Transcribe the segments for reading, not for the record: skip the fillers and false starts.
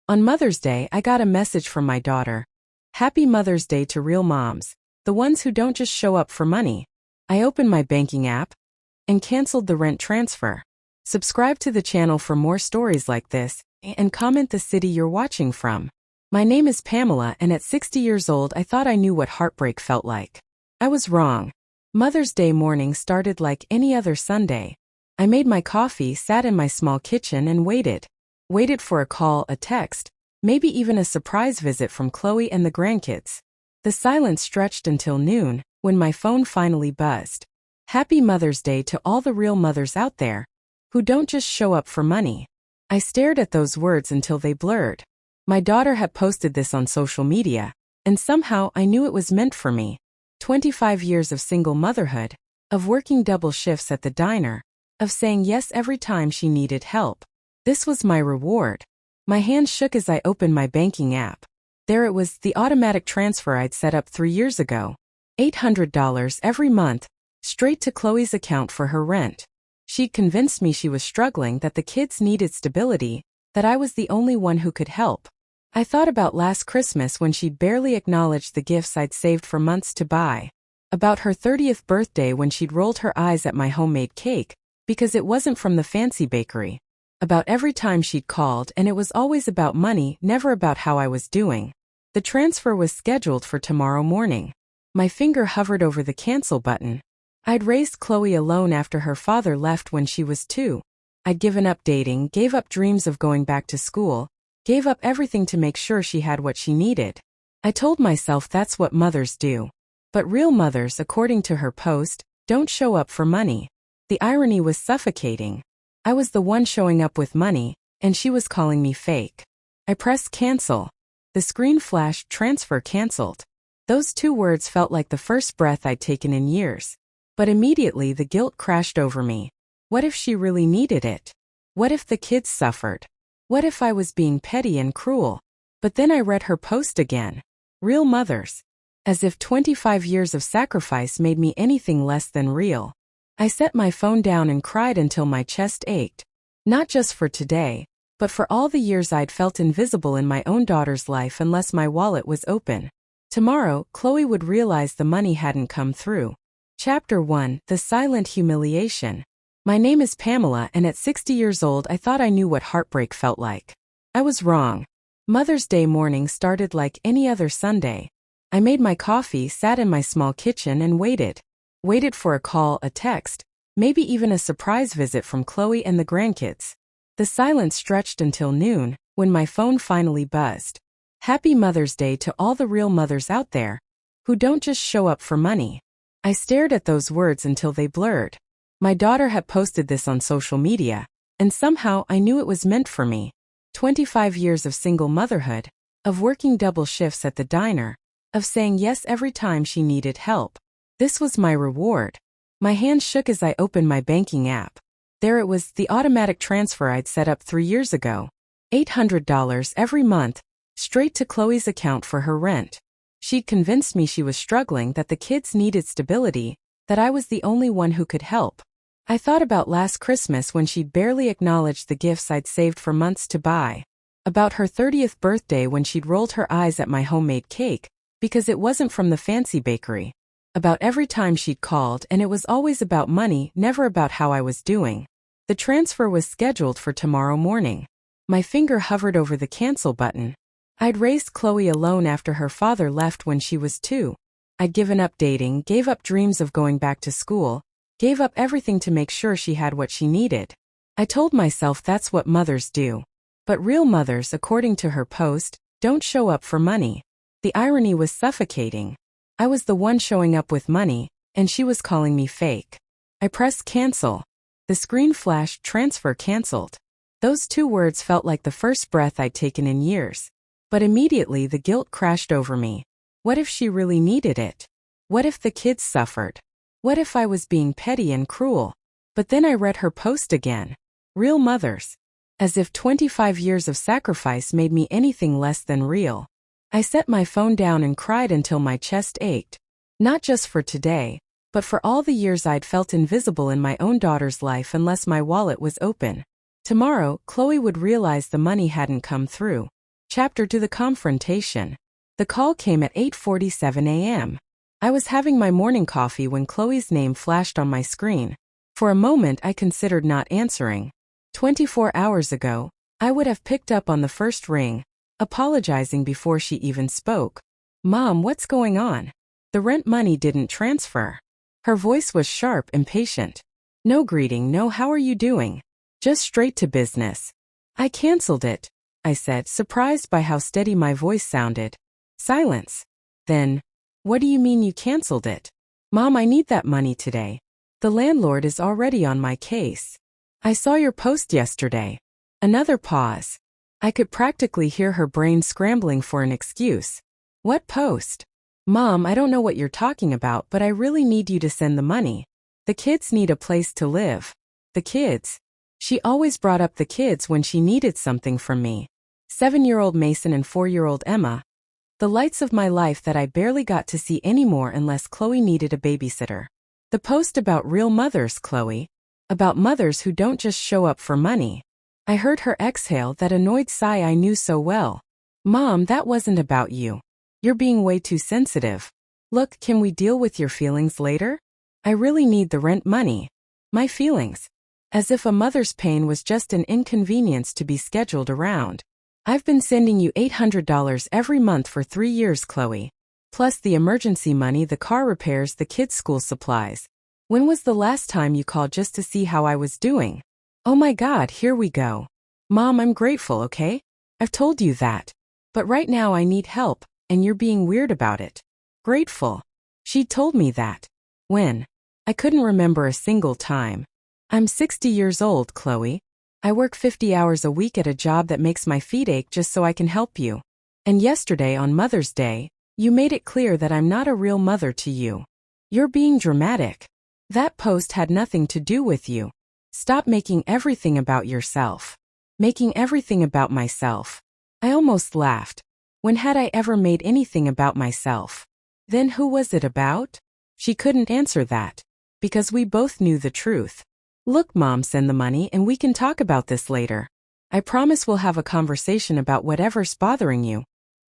On Mother's Day, I got a message from my daughter. Happy Mother's Day to real moms, the ones who don't just show up for money. I opened my banking app and canceled the rent transfer. Subscribe to the channel for more stories like this and comment the city you're watching from. My name is Pamela, and at 60 years old I thought I knew what heartbreak felt like. I was wrong. Mother's Day morning started like any other Sunday. I made my coffee, sat in my small kitchen and waited. Waited for a call, a text, maybe even a surprise visit from Chloe and the grandkids. The silence stretched until noon, when my phone finally buzzed. Happy Mother's Day to all the real mothers out there, who don't just show up for money. I stared at those words until they blurred. My daughter had posted this on social media, and somehow I knew it was meant for me. 25 years of single motherhood, of working double shifts at the diner, of saying yes every time she needed help. This was my reward. My hand shook as I opened my banking app. There it was, the automatic transfer I'd set up 3 years ago. $800 every month, straight to Chloe's account for her rent. She'd convinced me she was struggling, that the kids needed stability, that I was the only one who could help. I thought about last Christmas when she'd barely acknowledged the gifts I'd saved for months to buy. About her 30th birthday when she'd rolled her eyes at my homemade cake, because it wasn't from the fancy bakery. About every time she'd called, and it was always about money, never about how I was doing. The transfer was scheduled for tomorrow morning. My finger hovered over the cancel button. I'd raised Chloe alone after her father left when she was 2. I'd given up dating, gave up dreams of going back to school, gave up everything to make sure she had what she needed. I told myself that's what mothers do. But real mothers, according to her post, don't show up for money. The irony was suffocating. I was the one showing up with money, and she was calling me fake. I pressed cancel. The screen flashed, transfer canceled. Those 2 words felt like the first breath I'd taken in years. But immediately the guilt crashed over me. What if she really needed it? What if the kids suffered? What if I was being petty and cruel? But then I read her post again. Real mothers. As if 25 years of sacrifice made me anything less than real. I set my phone down and cried until my chest ached. Not just for today, but for all the years I'd felt invisible in my own daughter's life unless my wallet was open. Tomorrow, Chloe would realize the money hadn't come through. Chapter 1: The Silent Humiliation. My name is Pamela, and at 60 years old I thought I knew what heartbreak felt like. I was wrong. Mother's Day morning started like any other Sunday. I made my coffee, sat in my small kitchen and waited. Waited for a call, a text, maybe even a surprise visit from Chloe and the grandkids. The silence stretched until noon, when my phone finally buzzed. Happy Mother's Day to all the real mothers out there, who don't just show up for money. I stared at those words until they blurred. My daughter had posted this on social media, and somehow I knew it was meant for me. 25 years of single motherhood, of working double shifts at the diner, of saying yes every time she needed help. This was my reward. My hand shook as I opened my banking app. There it was, the automatic transfer I'd set up 3 years ago. $800 every month, straight to Chloe's account for her rent. She'd convinced me she was struggling, that the kids needed stability, that I was the only one who could help. I thought about last Christmas when she'd barely acknowledged the gifts I'd saved for months to buy. About her 30th birthday when she'd rolled her eyes at my homemade cake, because it wasn't from the fancy bakery. About every time she'd called, and it was always about money, never about how I was doing. The transfer was scheduled for tomorrow morning. My finger hovered over the cancel button. I'd raised Chloe alone after her father left when she was 2. I'd given up dating, gave up dreams of going back to school, gave up everything to make sure she had what she needed. I told myself that's what mothers do. But real mothers, according to her post, don't show up for money. The irony was suffocating. I was the one showing up with money, and she was calling me fake. I pressed cancel. The screen flashed, transfer canceled. Those 2 words felt like the first breath I'd taken in years. But immediately the guilt crashed over me. What if she really needed it? What if the kids suffered? What if I was being petty and cruel? But then I read her post again. Real mothers. As if 25 years of sacrifice made me anything less than real. I set my phone down and cried until my chest ached. Not just for today, but for all the years I'd felt invisible in my own daughter's life unless my wallet was open. Tomorrow, Chloe would realize the money hadn't come through. Chapter 2: The Confrontation. The call came at 8:47 a.m. I was having my morning coffee when Chloe's name flashed on my screen. For a moment I considered not answering. 24 hours ago, I would have picked up on the first ring, apologizing before she even spoke. "Mom, what's going on? The rent money didn't transfer." Her voice was sharp, impatient. No greeting, no "how are you doing?" Just straight to business. "I canceled it," I said, surprised by how steady my voice sounded. Silence. Then, "What do you mean you canceled it?" "Mom, I need that money today. The landlord is already on my case. I saw your post yesterday." Another pause. I could practically hear her brain scrambling for an excuse. "What post?" "Mom, I don't know what you're talking about, but I really need you to send the money. The kids need a place to live." The kids. She always brought up the kids when she needed something from me. 7-year-old Mason and 4-year-old Emma. The lights of my life that I barely got to see anymore unless Chloe needed a babysitter. The post about real mothers, Chloe. About mothers who don't just show up for money. I heard her exhale, that annoyed sigh I knew so well. "Mom, that wasn't about you. You're being way too sensitive. Look, can we deal with your feelings later? I really need the rent money." My feelings. As if a mother's pain was just an inconvenience to be scheduled around. "I've been sending you $800 every month for 3 years, Chloe. Plus the emergency money, the car repairs, the kids' school supplies. When was the last time you called just to see how I was doing?" Oh my God, here we go. "Mom, I'm grateful, okay? I've told you that. But right now I need help, and you're being weird about it." Grateful. She'd told me that. When? I couldn't remember a single time. "I'm 60 years old, Chloe. I work 50 hours a week at a job that makes my feet ache just so I can help you. And yesterday on Mother's Day, you made it clear that I'm not a real mother to you. You're being dramatic. That post had nothing to do with you. Stop making everything about yourself." Making everything about myself. I almost laughed. When had I ever made anything about myself? Then who was it about? She couldn't answer that. Because we both knew the truth. "Look, Mom, send the money and we can talk about this later. I promise we'll have a conversation about whatever's bothering you.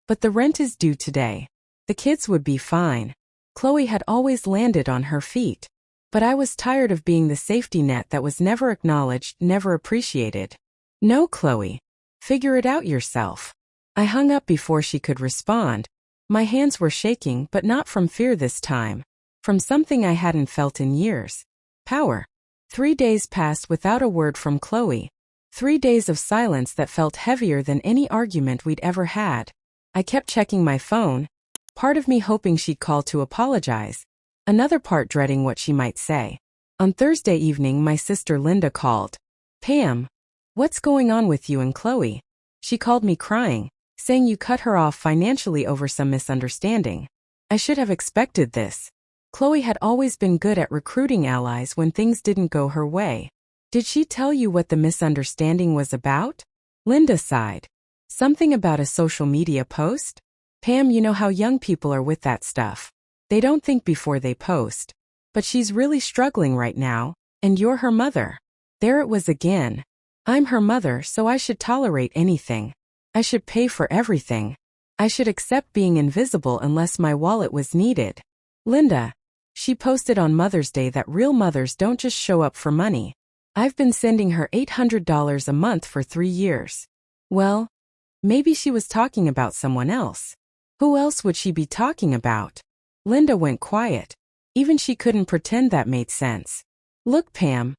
But the rent is due today. The kids would be fine." Chloe had always landed on her feet. But I was tired of being the safety net that was never acknowledged, never appreciated. "No, Chloe. Figure it out yourself." I hung up before she could respond. My hands were shaking, but not from fear this time. From something I hadn't felt in years. Power. 3 days passed without a word from Chloe. 3 days of silence that felt heavier than any argument we'd ever had. I kept checking my phone, part of me hoping she'd call to apologize, another part dreading what she might say. On Thursday evening, my sister Linda called. "Pam, what's going on with you and Chloe?" She called me crying, saying you cut her off financially over some misunderstanding. I should have expected this. Chloe had always been good at recruiting allies when things didn't go her way. "Did she tell you what the misunderstanding was about?" Linda sighed. "Something about a social media post?" "Pam, you know how young people are with that stuff. They don't think before they post. But she's really struggling right now, and you're her mother." There it was again. I'm her mother, so I should tolerate anything. I should pay for everything. I should accept being invisible unless my wallet was needed. Linda. She posted on Mother's Day that real mothers don't just show up for money. I've been sending her $800 a month for 3 years. Well, maybe she was talking about someone else. Who else would she be talking about? Linda went quiet. Even she couldn't pretend that made sense. "Look, Pam.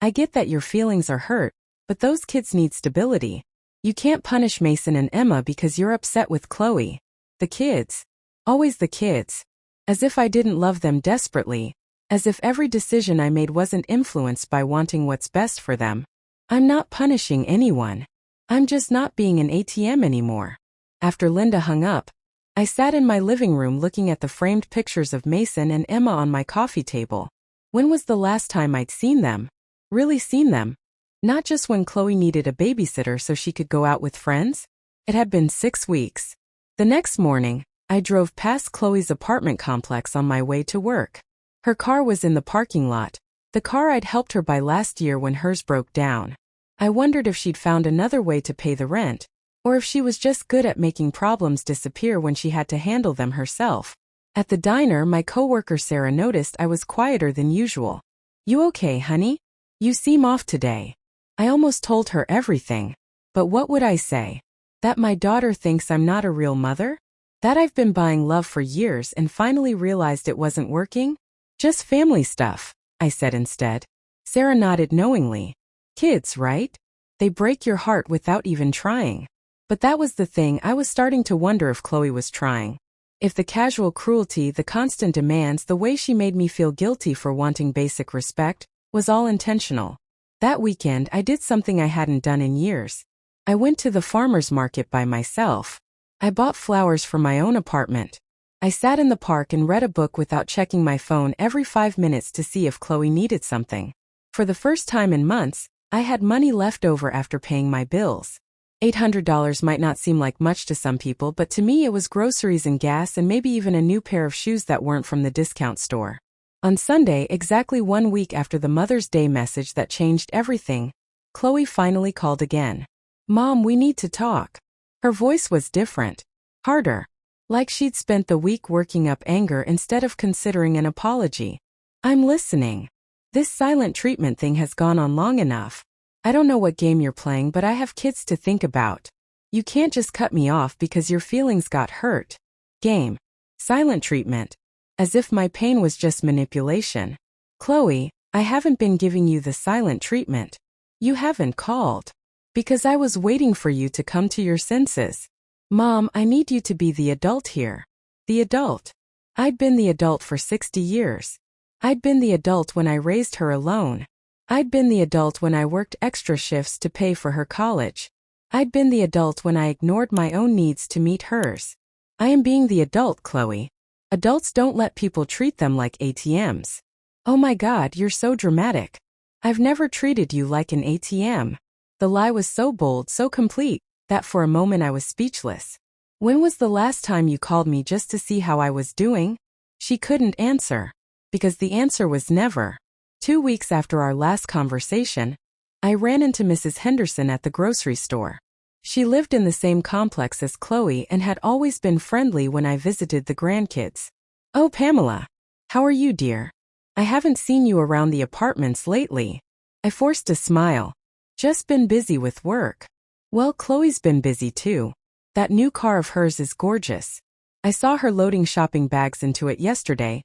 I get that your feelings are hurt, but those kids need stability. You can't punish Mason and Emma because you're upset with Chloe. The kids. Always the kids. As if I didn't love them desperately. As if every decision I made wasn't influenced by wanting what's best for them. I'm not punishing anyone. I'm just not being an ATM anymore." After Linda hung up, I sat in my living room looking at the framed pictures of Mason and Emma on my coffee table. When was the last time I'd seen them? Really seen them? Not just when Chloe needed a babysitter so she could go out with friends? It had been 6 weeks. The next morning, I drove past Chloe's apartment complex on my way to work. Her car was in the parking lot, the car I'd helped her buy last year when hers broke down. I wondered if she'd found another way to pay the rent, Or if she was just good at making problems disappear when she had to handle them herself. At the diner, my coworker Sarah noticed I was quieter than usual. "You okay, honey? You seem off today." I almost told her everything. But what would I say? That my daughter thinks I'm not a real mother? That I've been buying love for years and finally realized it wasn't working? "Just family stuff," I said instead. Sarah nodded knowingly. "Kids, right? They break your heart without even trying." But that was the thing, I was starting to wonder if Chloe was trying. If the casual cruelty, the constant demands, the way she made me feel guilty for wanting basic respect, was all intentional. That weekend, I did something I hadn't done in years. I went to the farmer's market by myself. I bought flowers for my own apartment. I sat in the park and read a book without checking my phone every 5 minutes to see if Chloe needed something. For the first time in months, I had money left over after paying my bills. $800 might not seem like much to some people, but to me it was groceries and gas and maybe even a new pair of shoes that weren't from the discount store. On Sunday, exactly 1 week after the Mother's Day message that changed everything, Chloe finally called again. "Mom, we need to talk." Her voice was different, harder, like she'd spent the week working up anger instead of considering an apology. "I'm listening. This silent treatment thing has gone on long enough. I don't know what game you're playing, but I have kids to think about. You can't just cut me off because your feelings got hurt." Game. Silent treatment. As if my pain was just manipulation. "Chloe, I haven't been giving you the silent treatment. You haven't called. Because I was waiting for you to come to your senses. Mom, I need you to be the adult here." The adult. I'd been the adult for 60 years. I'd been the adult when I raised her alone. I'd been the adult when I worked extra shifts to pay for her college. I'd been the adult when I ignored my own needs to meet hers. I am being the adult, Chloe. Adults don't let people treat them like ATMs. "Oh my God, you're so dramatic. I've never treated you like an ATM." The lie was so bold, so complete, that for a moment I was speechless. "When was the last time you called me just to see how I was doing?" She couldn't answer. Because the answer was never. 2 weeks after our last conversation, I ran into Mrs. Henderson at the grocery store. She lived in the same complex as Chloe and had always been friendly when I visited the grandkids. "Oh, Pamela. How are you, dear? I haven't seen you around the apartments lately." I forced a smile. "Just been busy with work." "Well, Chloe's been busy too. That new car of hers is gorgeous. I saw her loading shopping bags into it yesterday.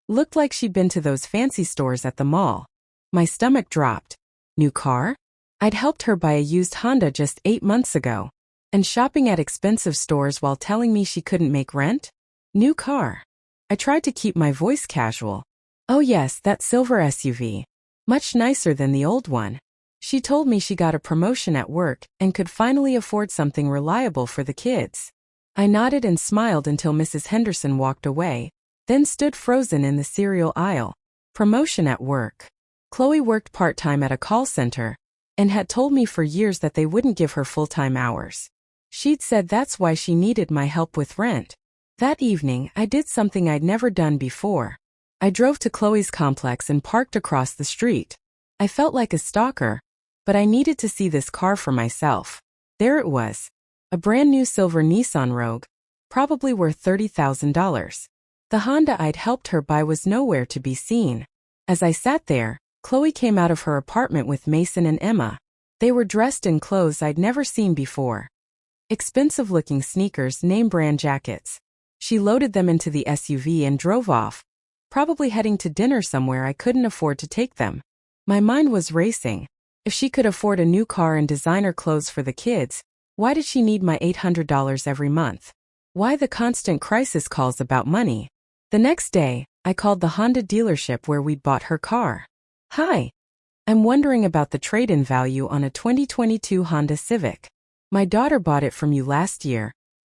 Looked like she'd been to those fancy stores at the mall." My stomach dropped. New car? I'd helped her buy a used Honda just 8 months ago. And shopping at expensive stores while telling me she couldn't make rent? New car. I tried to keep my voice casual. "Oh yes, that silver SUV. Much nicer than the old one." She told me she got a promotion at work and could finally afford something reliable for the kids. I nodded and smiled until Mrs. Henderson walked away, then stood frozen in the cereal aisle. Promotion at work. Chloe worked part-time at a call center and had told me for years that they wouldn't give her full-time hours. She'd said that's why she needed my help with rent. That evening, I did something I'd never done before. I drove to Chloe's complex and parked across the street. I felt like a stalker, but I needed to see this car for myself. There it was. A brand new silver Nissan Rogue, probably worth $30,000. The Honda I'd helped her buy was nowhere to be seen. As I sat there, Chloe came out of her apartment with Mason and Emma. They were dressed in clothes I'd never seen before. Expensive-looking sneakers, name-brand jackets. She loaded them into the SUV and drove off, probably heading to dinner somewhere I couldn't afford to take them. My mind was racing. If she could afford a new car and designer clothes for the kids, why did she need my $800 every month? Why the constant crisis calls about money? The next day, I called the Honda dealership where we'd bought her car. "Hi. I'm wondering about the trade-in value on a 2022 Honda Civic. My daughter bought it from you last year,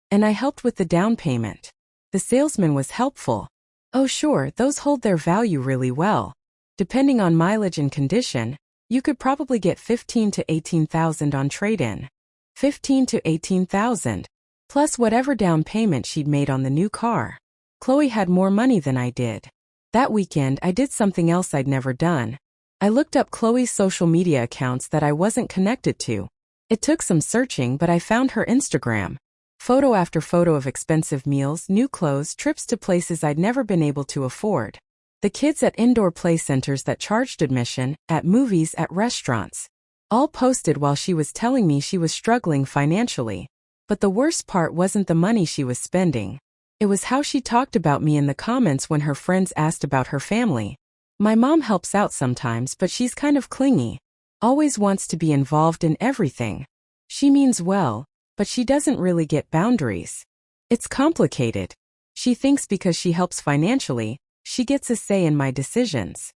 and I helped with the down payment." The salesman was helpful. "Oh sure, those hold their value really well. Depending on mileage and condition, you could probably get $15,000 to $18,000 on trade-in. $15,000 to $18,000. Plus whatever down payment she'd made on the new car." Chloe had more money than I did. That weekend, I did something else I'd never done. I looked up Chloe's social media accounts that I wasn't connected to. It took some searching, but I found her Instagram. Photo after photo of expensive meals, new clothes, trips to places I'd never been able to afford. The kids at indoor play centers that charged admission, at movies, at restaurants. All posted while she was telling me she was struggling financially. But the worst part wasn't the money she was spending. It was how she talked about me in the comments when her friends asked about her family. My mom helps out sometimes, but she's kind of clingy. Always wants to be involved in everything. She means well, but she doesn't really get boundaries. It's complicated. She thinks because she helps financially, she gets a say in my decisions.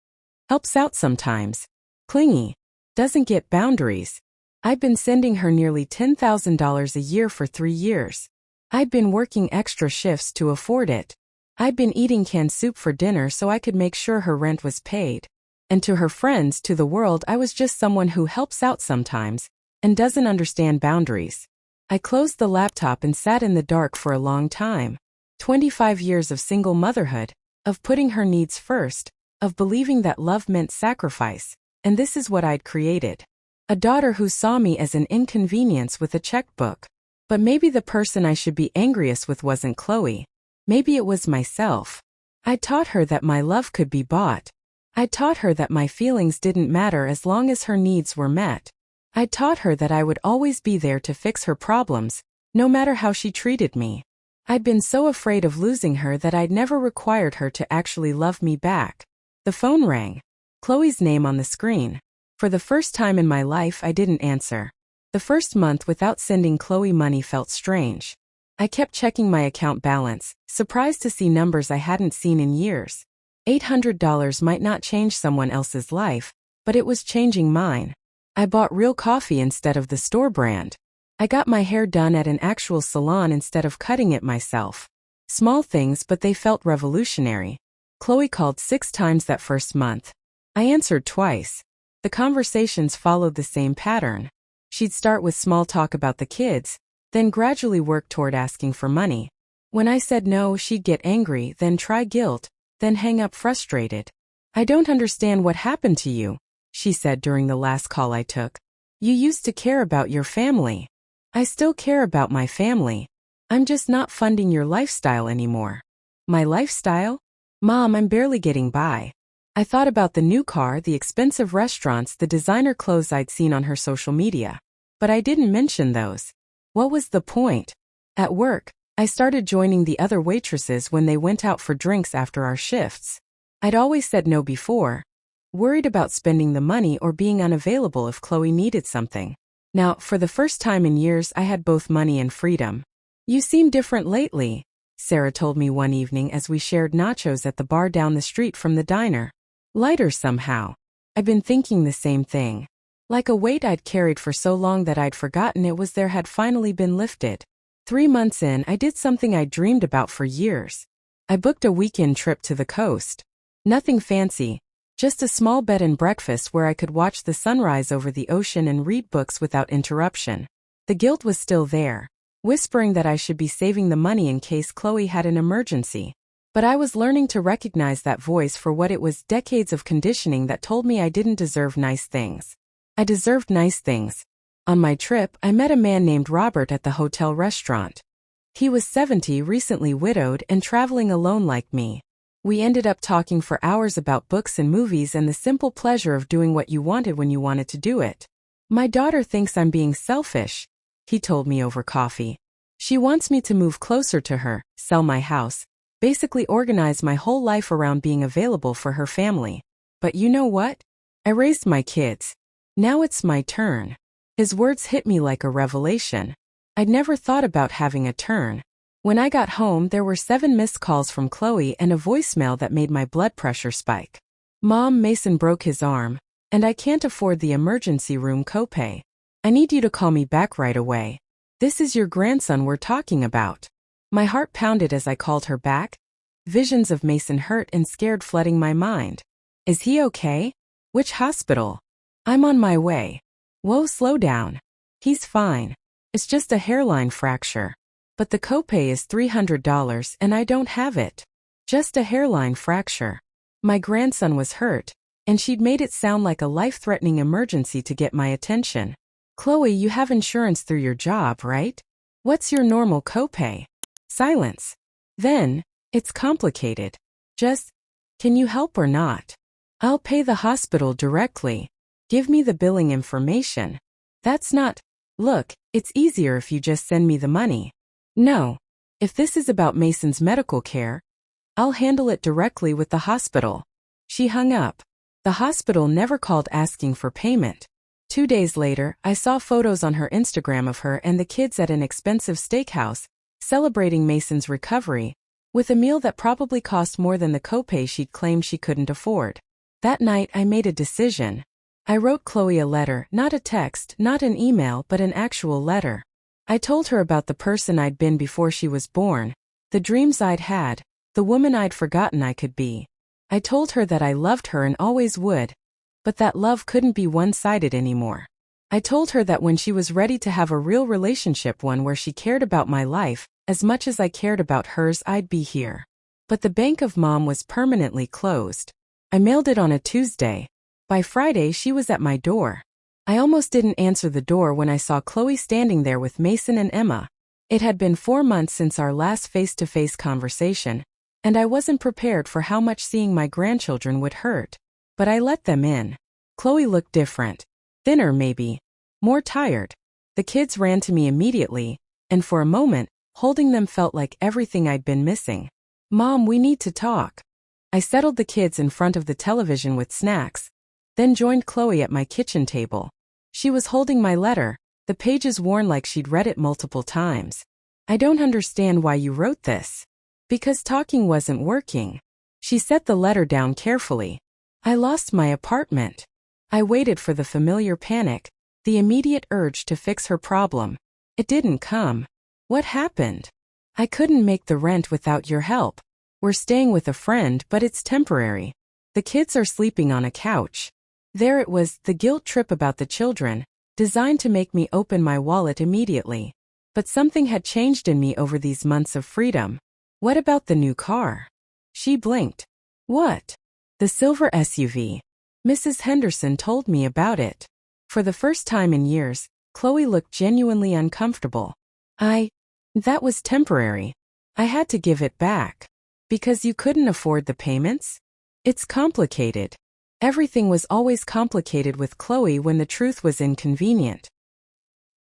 Helps out sometimes. Clingy. Doesn't get boundaries. I've been sending her nearly $10,000 a year for 3 years. I'd been working extra shifts to afford it. I'd been eating canned soup for dinner so I could make sure her rent was paid. And to her friends, to the world, I was just someone who helps out sometimes and doesn't understand boundaries. I closed the laptop and sat in the dark for a long time. 25 years of single motherhood, of putting her needs first, of believing that love meant sacrifice, and this is what I'd created. A daughter who saw me as an inconvenience with a checkbook. But maybe the person I should be angriest with wasn't Chloe. Maybe it was myself. I taught her that my love could be bought. I taught her that my feelings didn't matter as long as her needs were met. I taught her that I would always be there to fix her problems, no matter how she treated me. I'd been so afraid of losing her that I'd never required her to actually love me back. The phone rang. Chloe's name on the screen. For the first time in my life, I didn't answer. The first month without sending Chloe money felt strange. I kept checking my account balance, surprised to see numbers I hadn't seen in years. $800 might not change someone else's life, but it was changing mine. I bought real coffee instead of the store brand. I got my hair done at an actual salon instead of cutting it myself. Small things, but they felt revolutionary. Chloe called 6 times that first month. I answered twice. The conversations followed the same pattern. She'd start with small talk about the kids, then gradually work toward asking for money. When I said no, she'd get angry, then try guilt, then hang up frustrated. "I don't understand what happened to you," she said during the last call I took. "You used to care about your family." "I still care about my family. I'm just not funding your lifestyle anymore." "My lifestyle? Mom, I'm barely getting by." I thought about the new car, the expensive restaurants, the designer clothes I'd seen on her social media. But I didn't mention those. What was the point? At work, I started joining the other waitresses when they went out for drinks after our shifts. I'd always said no before, worried about spending the money or being unavailable if Chloe needed something. Now, for the first time in years, I had both money and freedom. "You seem different lately," Sarah told me one evening as we shared nachos at the bar down the street from the diner. "Lighter somehow." I'd been thinking the same thing. Like a weight I'd carried for so long that I'd forgotten it was there had finally been lifted. 3 months in, I did something I'd dreamed about for years. I booked a weekend trip to the coast. Nothing fancy, just a small bed and breakfast where I could watch the sunrise over the ocean and read books without interruption. The guilt was still there, whispering that I should be saving the money in case Chloe had an emergency. But I was learning to recognize that voice for what it was: decades of conditioning that told me I didn't deserve nice things. I deserved nice things. On my trip, I met a man named Robert at the hotel restaurant. He was 70, recently widowed, and traveling alone like me. We ended up talking for hours about books and movies and the simple pleasure of doing what you wanted when you wanted to do it. "My daughter thinks I'm being selfish," he told me over coffee. "She wants me to move closer to her, sell my house, basically organize my whole life around being available for her family. But you know what? I raised my kids. Now it's my turn." His words hit me like a revelation. I'd never thought about having a turn. When I got home, there were 7 missed calls from Chloe and a voicemail that made my blood pressure spike. "Mom, Mason broke his arm, and I can't afford the emergency room copay. I need you to call me back right away. This is your grandson we're talking about." My heart pounded as I called her back. Visions of Mason hurt and scared flooding my mind. "Is he okay? Which hospital?" "I'm on my way." "Whoa, slow down. He's fine. It's just a hairline fracture. But the copay is $300 and I don't have it. Just a hairline fracture." My grandson was hurt, and she'd made it sound like a life-threatening emergency to get my attention. Chloe, you have insurance through your job, right? What's your normal copay? Silence. Then, it's complicated. Just, can you help or not? I'll pay the hospital directly. Give me the billing information. That's not, look, it's easier if you just send me the money. No. If this is about Mason's medical care, I'll handle it directly with the hospital. She hung up. The hospital never called asking for payment. 2 days later, I saw photos on her Instagram of her and the kids at an expensive steakhouse, celebrating Mason's recovery, with a meal that probably cost more than the copay she'd claimed she couldn't afford. That night, I made a decision. I wrote Chloe a letter, not a text, not an email, but an actual letter. I told her about the person I'd been before she was born, the dreams I'd had, the woman I'd forgotten I could be. I told her that I loved her and always would, but that love couldn't be one-sided anymore. I told her that when she was ready to have a real relationship, one where she cared about my life as much as I cared about hers, I'd be here. But the bank of Mom was permanently closed. I mailed it on a Tuesday. By Friday, she was at my door. I almost didn't answer the door when I saw Chloe standing there with Mason and Emma. It had been 4 months since our last face-to-face conversation, and I wasn't prepared for how much seeing my grandchildren would hurt. But I let them in. Chloe looked different. Thinner maybe. More tired. The kids ran to me immediately, and for a moment, holding them felt like everything I'd been missing. Mom, we need to talk. I settled the kids in front of the television with snacks, then joined Chloe at my kitchen table. She was holding my letter, the pages worn like she'd read it multiple times. I don't understand why you wrote this. Because talking wasn't working. She set the letter down carefully. I lost my apartment. I waited for the familiar panic, the immediate urge to fix her problem. It didn't come. What happened? I couldn't make the rent without your help. We're staying with a friend, but it's temporary. The kids are sleeping on a couch. There it was, the guilt trip about the children, designed to make me open my wallet immediately. But something had changed in me over these months of freedom. What about the new car? She blinked. What? The silver SUV. Mrs. Henderson told me about it. For the first time in years, Chloe looked genuinely uncomfortable. That was temporary. I had to give it back. Because you couldn't afford the payments? It's complicated. Everything was always complicated with Chloe when the truth was inconvenient.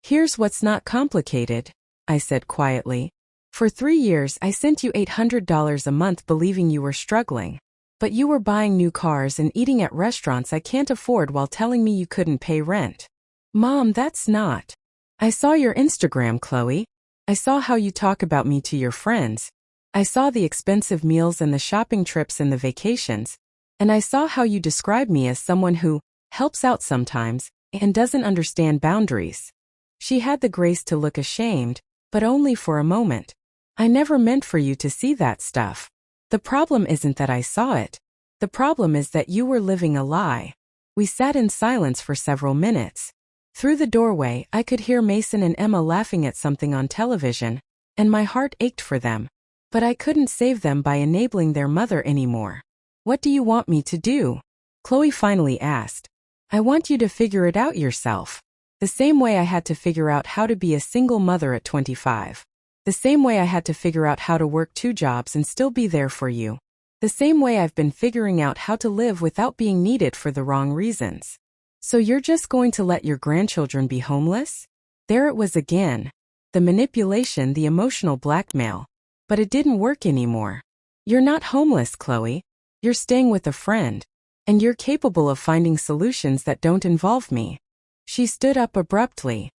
Here's what's not complicated, I said quietly. For 3 years I sent you $800 a month believing you were struggling. But you were buying new cars and eating at restaurants I can't afford while telling me you couldn't pay rent. Mom, that's not. I saw your Instagram, Chloe. I saw how you talk about me to your friends. I saw the expensive meals and the shopping trips and the vacations. And I saw how you describe me as someone who helps out sometimes and doesn't understand boundaries. She had the grace to look ashamed, but only for a moment. I never meant for you to see that stuff. The problem isn't that I saw it. The problem is that you were living a lie. We sat in silence for several minutes. Through the doorway, I could hear Mason and Emma laughing at something on television, and my heart ached for them. But I couldn't save them by enabling their mother anymore. What do you want me to do? Chloe finally asked. I want you to figure it out yourself. The same way I had to figure out how to be a single mother at 25. The same way I had to figure out how to work 2 jobs and still be there for you. The same way I've been figuring out how to live without being needed for the wrong reasons. So you're just going to let your grandchildren be homeless? There it was again. The manipulation, the emotional blackmail. But it didn't work anymore. You're not homeless, Chloe. You're staying with a friend. And you're capable of finding solutions that don't involve me. She stood up abruptly.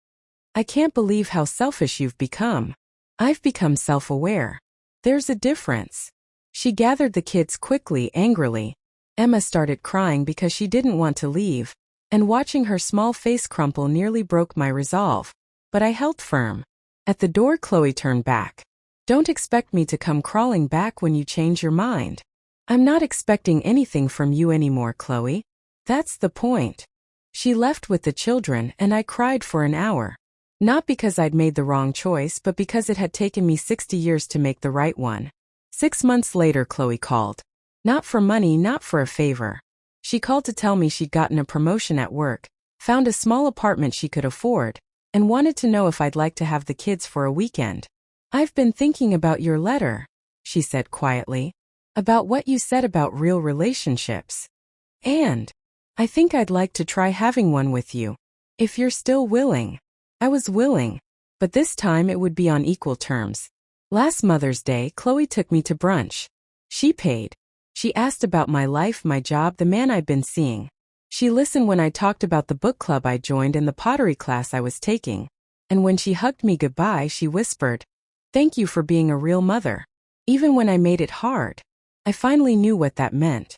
I can't believe how selfish you've become. I've become self-aware. There's a difference. She gathered the kids quickly, angrily. Emma started crying because she didn't want to leave, and watching her small face crumple nearly broke my resolve. But I held firm. At the door, Chloe turned back. Don't expect me to come crawling back when you change your mind. I'm not expecting anything from you anymore, Chloe. That's the point. She left with the children, and I cried for an hour. Not because I'd made the wrong choice, but because it had taken me 60 years to make the right one. 6 months later, Chloe called. Not for money, not for a favor. She called to tell me she'd gotten a promotion at work, found a small apartment she could afford, and wanted to know if I'd like to have the kids for a weekend. "I've been thinking about your letter," she said quietly, "about what you said about real relationships. And I think I'd like to try having one with you, if you're still willing." I was willing, but this time it would be on equal terms. Last Mother's Day, Chloe took me to brunch. She paid. She asked about my life, my job, the man I'd been seeing. She listened when I talked about the book club I joined and the pottery class I was taking. And when she hugged me goodbye, she whispered, "Thank you for being a real mother, even when I made it hard." I finally knew what that meant.